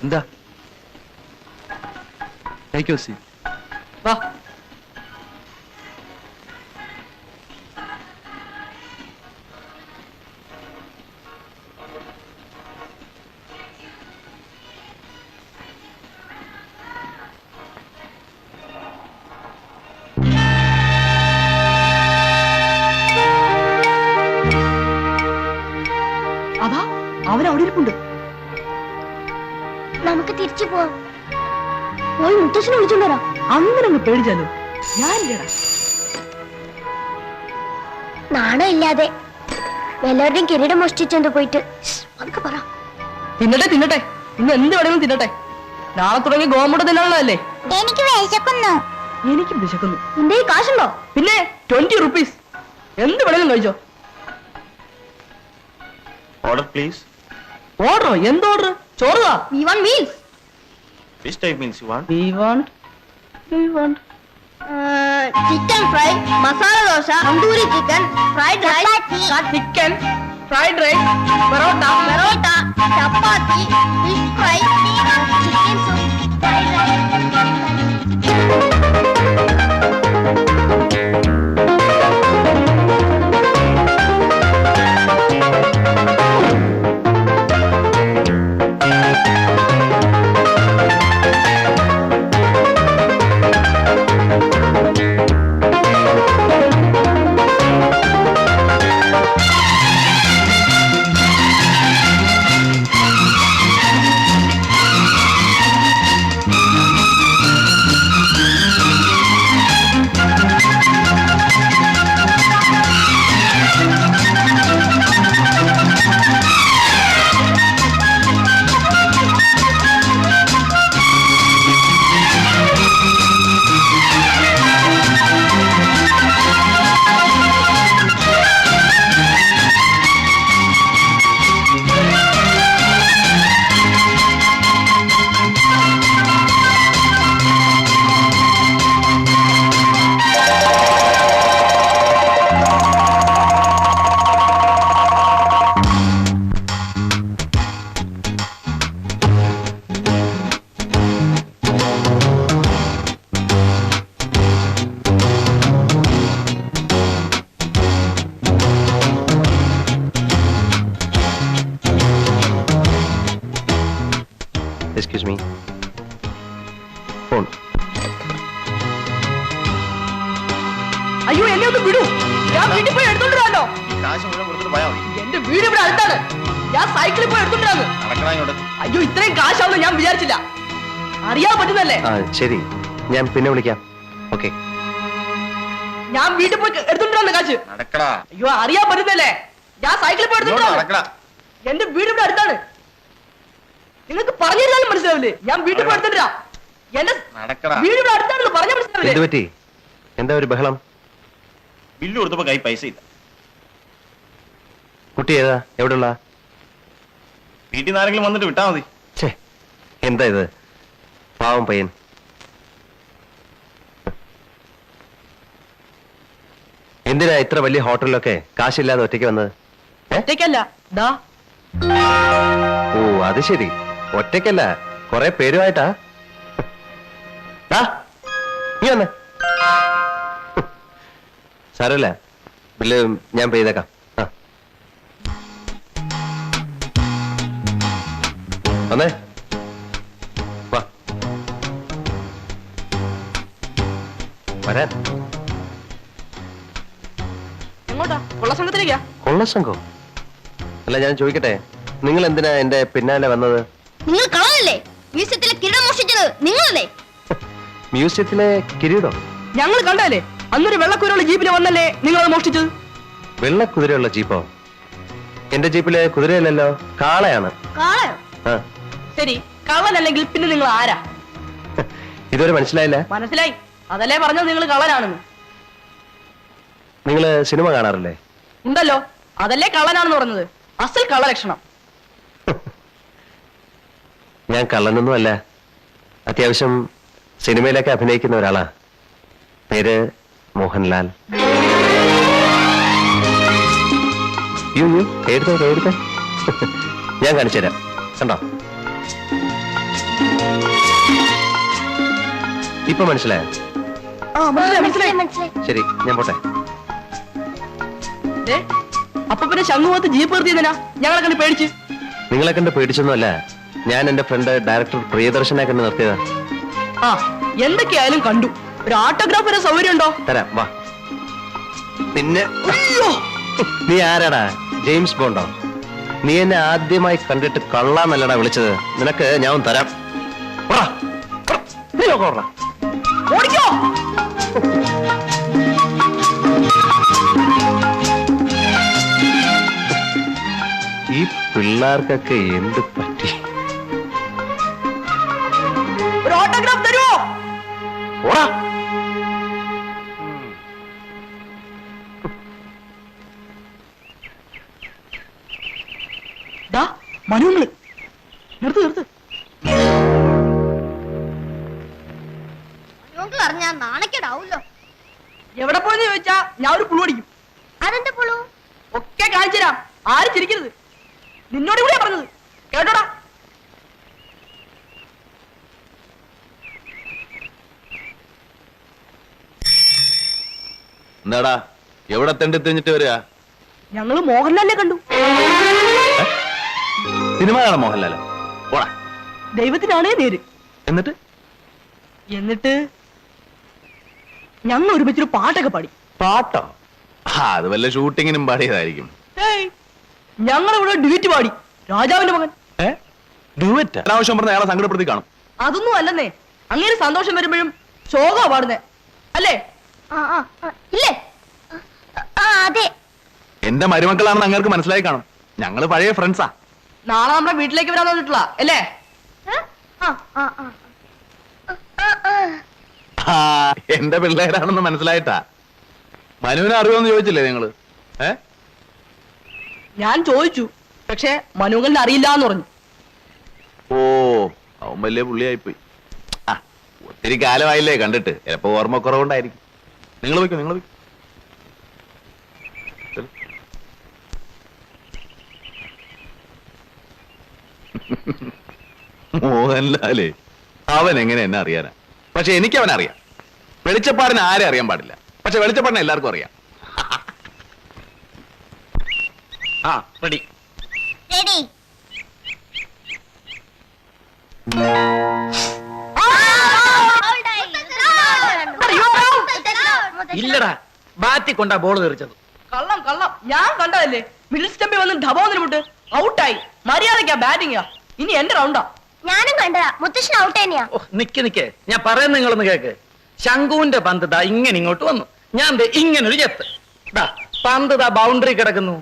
എന്താ? Take your seat. വാ. അതാ അവനവിടെ ഇരിപ്പുണ്ട്. നമുക്ക് തിരിച്ചു പോവാം. പോയി മുത്തശ്ശനെ വിളിച്ചോണ്ടരാ. അങ്ങനെ അങ്ങ് പേടിച്ചാലോ? ഞാനില്ലടാ. നാണം ഇല്ലാതെ എല്ലാവരുടെയും കിരീടം മോഷ്ടിച്ചെന്ത് പോയിട്ട് അതൊക്കെ പറ. തിന്നട്ടെ തിന്നട്ടെ, ഇന്ന് എന്ത് വേണമെങ്കിലും തിന്നട്ടെ. നാളെ തുടങ്ങി ഗോമുട തിന്നാനുള്ളതല്ലേ. എനിക്ക് വിശക്കുന്നു. എനിക്ക് വിശക്കുന്നു. നിന്റെ ഈ കാശുണ്ടോ? പിന്നെ 20 rupees. എന്ത് വേണമെങ്കിലും കഴിച്ചോ. Order please. ഓർഡറോ? എന്ത് order? ചോറുക. We want meals. Which type meals you want? We want chicken fry, masala dosa, tandoori chicken, fried rice, chicken, fried rice, parotta, chapati, fish fry, chicken soup, fried Excuse me. Phone. അയ്യോ എന്നെ ഒന്ന് വിടൂ. ഞാൻ വീട്ടിൽ പോയി എടുത്തോണ്ടിരാണോ? കാശ് മുഴുവൻ കൊടുത്തിട്ട് പോയാ മതി. എന്റെ വീട് ഇവിടെ അടുത്താണ്. ഞാൻ സൈക്കിളിൽ പോയി എടുത്തോണ്ടിരാന്ന്. നടക്കണ ഇങ്ങോട്ട്. അയ്യോ ഇത്രയും കാശാവുന്ന ഞാൻ വിചാരിച്ചില്ല. അറിയാൻ പറ്റുന്നല്ലേ? ശരി, ഞാൻ പിന്നെ വിളിക്കാം. ഓക്കെ. ഞാൻ വീട്ടിൽ പോയി എടുത്തോണ്ടിരാന്ന് കാശ്. നടക്കടാ. അയ്യോ അറിയാൻ പറ്റുന്നല്ലേ? ഞാൻ സൈക്കിളിൽ പോയി എടുത്തോണ്ടിരാന്ന്. നടക്കടാ. എന്റെ വീട് ഇവിടെ അടുത്താണ്. നിങ്ങൾക്ക് പറഞ്ഞു തരാനും മനസ്സിലാവില്ലേ? ഞാൻ വീട്ടിൽ പോയി എടുത്തോണ്ടിരാ. എന്റെ വീട് ഇവിടെ അടുത്താണെന്ന് പറഞ്ഞാൽ മനസ്സിലാവില്ലേ? എന്ത് പറ്റി? എന്താ ഒരു ബഹളം? ബില്ല് കൊടുത്തപ്പോ കൈ പൈസ ഇല്ല. കുട്ടി ഏതാ? എവിടെയുള്ള? വീട്ടിൽ നിന്ന് ആരെങ്കിലും വന്നിട്ട് വിട്ടാ മതി. ഛേ, എന്താ ഇത്? പാവം പയ്യൻ. എന്തിനാ ഇത്ര വലിയ ഹോട്ടലിലൊക്കെ കാശില്ലാതെ ഒറ്റയ്ക്ക് വന്നത്? ഒറ്റയ്ക്കല്ല, ദാ. ഓ അത് ശരി, ഒറ്റയ്ക്കല്ല, കുറെ പേരുമായിട്ടാ. നീ വന്ന്. സാരല്ല, ബില്ല് ഞാൻ പേ ചെയ്തേക്കാം. വന്നേ, വാ വരാൻ. എങ്ങോട്ടാ? കൊള്ളസംഘത്തിലേക്കാ? കൊള്ളസംഘം? അല്ല ഞാൻ ചോദിക്കട്ടെ, നിങ്ങൾ എന്തിനാ എന്റെ പിന്നാലെ വന്നത്? നിങ്ങൾ കളവല്ലേ? മ്യൂസിയത്തിലെ കിരീടം മോഷ്ടിച്ചത് നിങ്ങളല്ലേ? മ്യൂസിയത്തിലെ കിരീടം? ഞങ്ങൾ കണ്ടല്ലേ, അന്നൊരു വെള്ളക്കുതിരയുള്ള ജീപ്പിൽ വന്നല്ലേ നിങ്ങൾ മോഷ്ടിച്ചത്? വെള്ളക്കുതിരയുള്ള ജീപ്പോ? എന്റെ ജീപ്പിലെ കുതിരയല്ലല്ലോ, കാളയാണ്. കാളയോ? ശരി, കള്ളനല്ലെങ്കിൽ പിന്നെ നിങ്ങൾ ആരാ? ഇതുവരെ മനസ്സിലായില്ല? മനസ്സിലായി, അതല്ലേ പറഞ്ഞത് നിങ്ങൾ കള്ളനാണെന്ന്. നിങ്ങള് സിനിമ കാണാറില്ലേ? ഉണ്ടല്ലോ, അതല്ലേ കള്ളനാണെന്ന് പറഞ്ഞത്. അസൽ കള്ളലക്ഷണം. ഞാൻ കള്ളനൊന്നും അല്ല, അത്യാവശ്യം സിനിമയിലൊക്കെ അഭിനയിക്കുന്ന ഒരാളാ. പേര് മോഹൻലാൽ. എടുത്തേ ഞാൻ കാണിച്ചു തരാം, കണ്ടോ? ഇപ്പൊ മനസ്സിലായോ? മനസ്സിലായി. ശരി, ഞാൻ പോട്ടെ. ദേ, അപ്പൊ പിന്നെ ശംഖുമുഖത്ത് ജീപ്പ് നിർത്തിയതിനാ ഞങ്ങളെ കണ്ട് പേടിച്ച്? നിങ്ങളെ കണ്ട് പേടിച്ചൊന്നുമല്ല, ഞാൻ എന്റെ ഫ്രണ്ട് ഡയറക്ടർ പ്രിയദർശനെ കണ്ട് നിർത്തിയതാ. ആ, എന്തൊക്കെയായാലും കണ്ടു. ഒരു ഓട്ടോഗ്രാഫ് വരെ സൗകര്യം ഉണ്ടോ? തരാം, വാ. പിന്നെ അയ്യോ, നീ ആരാടാ? ജെയിംസ് ബോണ്ടോ? നീ എന്നെ ആദ്യമായി കണ്ടിട്ട് കള്ളാന്നല്ലടാ വിളിച്ചത്. നിനക്ക് ഞാൻ തരാം. ഓടിക്കോ. ഈ പിള്ളേർക്കൊക്കെ എന്ത് പറ്റി? ഒരു ഓട്ടോഗ്രാഫ് തരുമോ? ഓടാ. മനുങ്ങള് നിർത്ത്. നാണക്കേടാവൂല്ലോ. എവിടെ പോയെന്ന് ചോദിച്ചാ ഞാൻ ഒരു പുളു അടിക്കും. അതെന്താ പുളു? ഒക്കെ കാണിച്ചു തരാം. ആരും ചിരിക്കരുത്. നിന്നോട് കൂടിയാ പറഞ്ഞത്, കേട്ടോടാ. എന്താടാ എവിടെ തെണ്ടി തിരിഞ്ഞിട്ട് വരിക? ഞങ്ങള് മോഹൻലാലിനെ കണ്ടു. സിനിമ കാണാൻ മോഹൻലാലോ? പോടാ. ദൈവത്തിനാണേ നേര്. എന്നിട്ട് ഞങ്ങൾ ഒരുമിച്ചൊരു പാട്ടൊക്കെ പാടി. പാട്ടോ? അത് വല്ല ഷൂട്ടിങ്ങിനും പാടിയതായിരിക്കും. ഞങ്ങളിവിടെ ഡ്യൂറ്റ് പാടി. രാജാവിന്റെ മകൻ. അനാവശ്യം പറഞ്ഞ അയാളെ സങ്കടപ്പെടുത്തി കാണും. അതൊന്നും അല്ലെന്നേ, അങ്ങനെ സന്തോഷം വരുമ്പോഴും ശോകാ പാടുന്നേ അല്ലേ? ഇല്ലേ? അതെ. എന്റെ മരുമക്കളാണെന്ന് അങ്ങേർക്ക് മനസ്സിലായി കാണും. ഞങ്ങള് പഴയ ഫ്രണ്ട്സാ. നാളെ നമ്മുടെ വീട്ടിലേക്ക് വരാൻ തോന്നിട്ടുള്ള അല്ലേ? എന്റെ പിള്ളേരാണെന്ന് മനസ്സിലായിട്ടാ. മനുവിനെ അറിയോന്ന് ചോദിച്ചില്ലേ നിങ്ങള്? ഞാൻ ചോദിച്ചു, പക്ഷെ മനുവലിനെ അറിയില്ല എന്ന് പറഞ്ഞു. ഓ, അവൻ വലിയ പുള്ളിയായിപ്പോയി. ഒത്തിരി കാലമായില്ലേ കണ്ടിട്ട്, ചിലപ്പോ ഓർമ്മക്കുറവുണ്ടായിരിക്കും. നിങ്ങൾ വയ്ക്കും. മോഹൻലാലേ, അവൻ എങ്ങനെ എന്നെ അറിയാനാ? പക്ഷെ എനിക്ക് അവനെ അറിയാം. വെളിച്ചപ്പാടിന് ആരെ അറിയാൻ പാടില്ല, പക്ഷെ വെളിച്ചപ്പാടിനെ എല്ലാവർക്കും അറിയാം. റെഡി. റെഡി. ഇല്ലടാ, ബാറ്റി കൊണ്ടാ ബോൾ തെറിച്ചത്. കള്ളം. ഞാൻ കണ്ടതല്ലേ. മിഡിൽ സ്റ്റംപിൽ വന്ന് ഡബോന്നിന് വിട്ട് ഔട്ടായി. മര്യാദക്കാ ബാറ്റിംഗാ. ഇനി എന്റെ റൗണ്ടാ. ഞാനും കണ്ടതാ. മുത്തശ്ശൻ ഔട്ട് തന്നെയാ. നിക്ക് ഞാൻ പറയുന്ന നിങ്ങളൊന്ന് കേക്ക്. ശംഖുവിന്റെ പന്ത് ദാ ഇങ്ങനെ ഇങ്ങോട്ട് വന്നു. ഞാൻ ഇങ്ങനെ ഒരു ചെത്ത്. പന്ത് ദാ ബൗണ്ടറി കിടക്കുന്നു.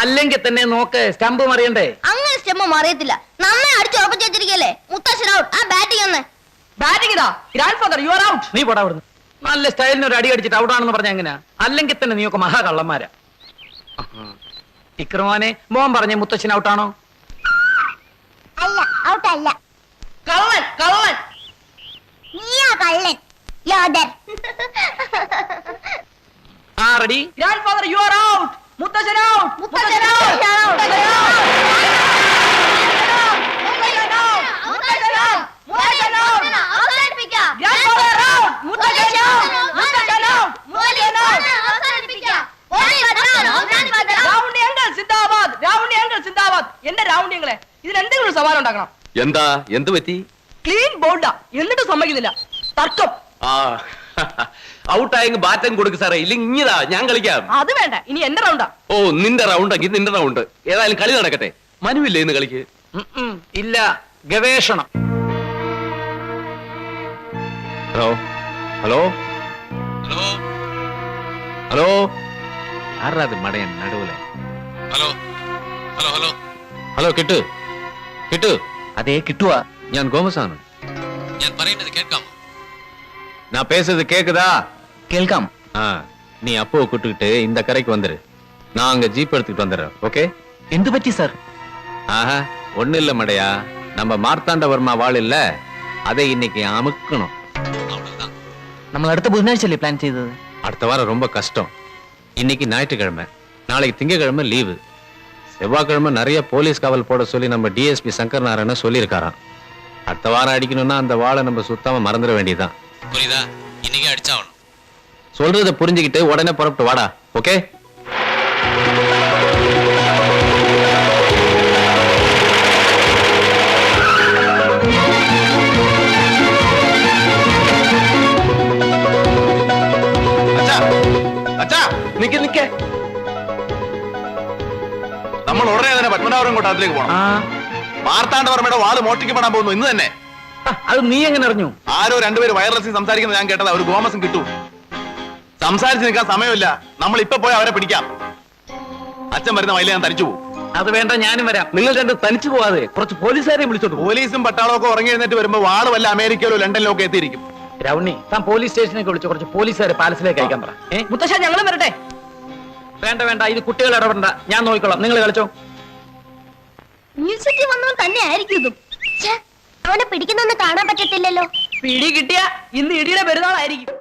അല്ലെങ്കിൽ തന്നെ നോക്ക്, സ്റ്റംപ് മറിയണ്ടേ? അങ്ങനെ സ്റ്റെമ്പ് മറിയത്തില്ല. നന്നായി അടിച്ചുറപ്പിച്ച് വെച്ചിരിക്കല്ലേ. മുത്തശ്ശൻ ഔട്ട്. ആ ബാറ്റിംഗ് ഒന്ന്. ബാറ്റിംഗ് ഇതാ. Grand father, you are out. നീ പോടാ അവിടുന്ന്. നല്ല സ്റ്റൈലിന് ഒരു അടി അടിച്ചിട്ട് ഔട്ടാണെന്ന് പറഞ്ഞ എങ്ങനെയാ? അല്ലെങ്കിൽ തന്നെ നീയൊക്കെ മഹാകള്ളന്മാരാ. ഇക്രമാനെ മോൻ പറഞ്ഞ മുത്തശ്ശൻ ഔട്ടാണോ? അല്ല, ഔട്ട് അല്ല. കള്ളൻ. നീയാ കള്ളൻ. യോദർ. Ready. Grand father, you are out. മുത്തശ്ശൻ ഔട്ട്. മുത്തശ്ശൻ ഔട്ട്. എന്റെ റൗണ്ടിങ്ങളെ ഇതിൽ എന്തെങ്കിലും സവാൽ ഉണ്ടാക്കണം. എന്താ? എന്ത് പറ്റി? ക്ലീൻ ബോൾഡാ, എന്നിട്ട് സമ്മതിക്കുന്നില്ല. തർക്കം. ഔട്ടായെങ്കിൽ ബാറ്റൻ കൊടുക്ക് സാറേ, ഇല്ലെങ്കിൽ ഇങ്ങിതാ ഞാൻ കളിക്കാം. അത് വേണ്ട, ഇനി എന്റെ റൗണ്ടാ. ഓ, നിന്റെ റൗണ്ട് എങ്കിൽ നിന്റെ റൗണ്ട്. ഏതായാലും കളി നടക്കട്ടെ. മനുവില്ലേ ഇന്ന് കളിക്ക്? ഇല്ല, ഗവേഷണം. ഹലോ ആരാ മടയൻ നടുവിലെ? ഹലോ കിട്ടു. അതേ കിട്ടുവാ. ഞാൻ ഗോമസാണ്. ഞാൻ പറയുന്നത് കേൾക്കാമോ? நான் பேசுறது கேக்குதா? കേൾക്കാം. நீ அப்போ கூட்டுக்கிட்டு இந்த கரைக்கு வந்துரு. நான் அங்க ஜீப் எடுத்துக்கிட்டு வந்துடுறேன். ஓகே? എന്ത് പറ്റി സാർ? ஒண்ணு இல்ல மடையா, நம்ம மார்த்தாண்டவர்மா வாழ் இல்ல, அதை இன்னைக்கு அமுக்கணும். നമ്മൾ അടുത്ത ബുധനാഴ്ചയല്ലേ പ്ലാൻ ചെയ്തത്? அடுத்த வாரம் ரொம்ப கஷ்டம். இன்னைக்கு ஞாயிற்றுக்கிழமை, நாளைக்கு திங்கக்கிழமை லீவு. செவ்வாய்க்கிழமை நிறைய போலீஸ் காவல் போட சொல்லி நம்ம டிஎஸ்பி சங்கர் நாராயண சொல்லியிருக்காராம். அடுத்த வாரம் அடிக்கணும்னா அந்த வாளை நம்ம சுத்தமா மறந்துட வேண்டியதுதான். புரியுதா? இன்னைக்கு அடிச்சாகணும். சொல்றத புரிஞ்சுக்கிட்டு உடனே புறப்பட்டு வாடா. ஓகே? നിക്ക നമ്മൾ ഉടനെ തന്നെ പത്മനാഭപുരം കൊട്ടാരത്തിലേക്ക് പോകണം. മാർത്താണ്ഡവർമ്മയുടെ വാള് മോഷ്ടിക്കപ്പെടാൻ പോകുന്നു ഇന്ന് തന്നെ. അത് നീ എങ്ങനെ അറിഞ്ഞു? ആരോ രണ്ടുപേര് വയർലെസ്സിൽ സംസാരിക്കുന്നത് ഞാൻ കേട്ടതാ. ഒരു ഗോമസം കിട്ടൂ. സംസാരിച്ച് നിൽക്കാൻ സമയമില്ല. നമ്മൾ ഇപ്പൊ പോയി അവരെ പിടിക്കാം. അച്ഛൻ വരുന്ന വയലിൽ ഞാൻ തനിച്ചു പോകും. അത് വേണ്ട, ഞാനും വരാം. നിങ്ങൾ രണ്ടും തനിച്ചു പോവാതെ കുറച്ച് പോലീസുകാരെ വിളിച്ചോട്ട്. പോലീസും പട്ടാളവും ഒക്കെ ഉറങ്ങി എഴുന്നേറ്റ് വരുമ്പോ വാള് വല്ല അമേരിക്കയിലോ ലണ്ടനിലോ ഒക്കെ എത്തിയിരിക്കും. രൗണി, താൻ പോലീസ് സ്റ്റേഷനിലേക്ക് വിളിച്ച് കുറച്ച് പോലീസുകാരെ പാലസിലേക്ക് അയക്കാൻ പറ. മുത്തശ്ശ ഞങ്ങളും വരട്ടെ? വേണ്ട വേണ്ട, ഇത് കുട്ടികൾ ഇടപെടണ്ട, ഞാൻ നോക്കിക്കോളാം. നിങ്ങൾ കളിച്ചോ. മ്യൂസിയത്തിൽ വന്നവൻ തന്നെ ആയിരിക്കും ഇതും. ഛെ, അവനെ പിടിക്കുന്നൊന്നും കാണാൻ പറ്റത്തില്ലല്ലോ. പിടി കിട്ടിയ ഇന്ന് ഇടിയുടെ പെരുന്നാളായിരിക്കും.